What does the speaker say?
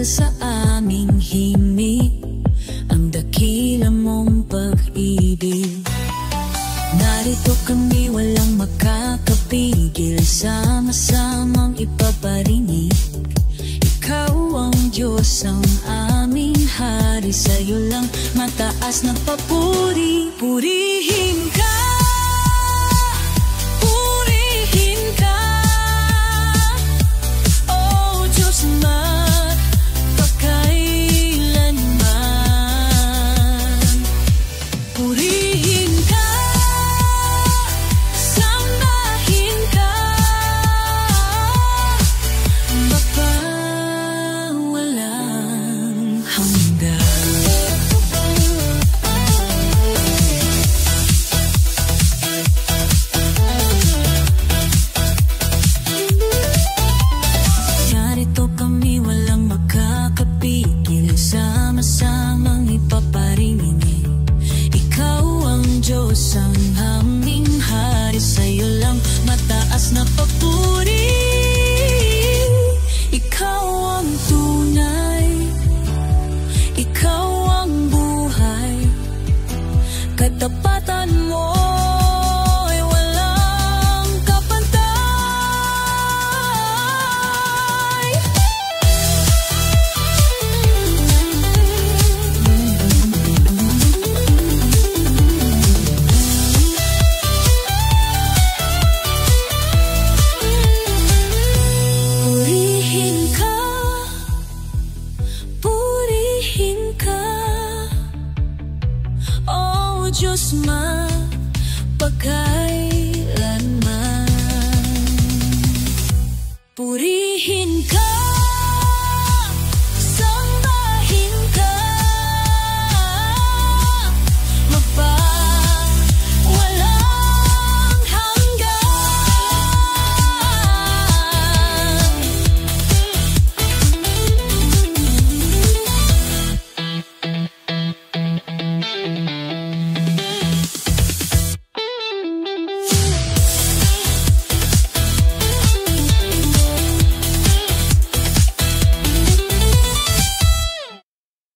Dahil sa aming himig, ang dakila mong pag-ibig. Narito kami, walang makakapigil, sama-samang ipaparinig. Ikaw ang Diyos, ang aming hari, sa'yo lang mataas na papuri. Purihin ka, purihin ka, oh Diyos magpakailanman. Purihin ka, sambahin ka, walang hanggan. Narito kami, walang makakapigil, sama-samang ipaparinig. Ikaw ang Diyos, ang aming hari, sa'yo lang mataas na papuri. Ikaw ang tunay, ikaw ang buhay, katapatan mo ay walang kapantay. Purihin ka, purihin ka, oh Diyos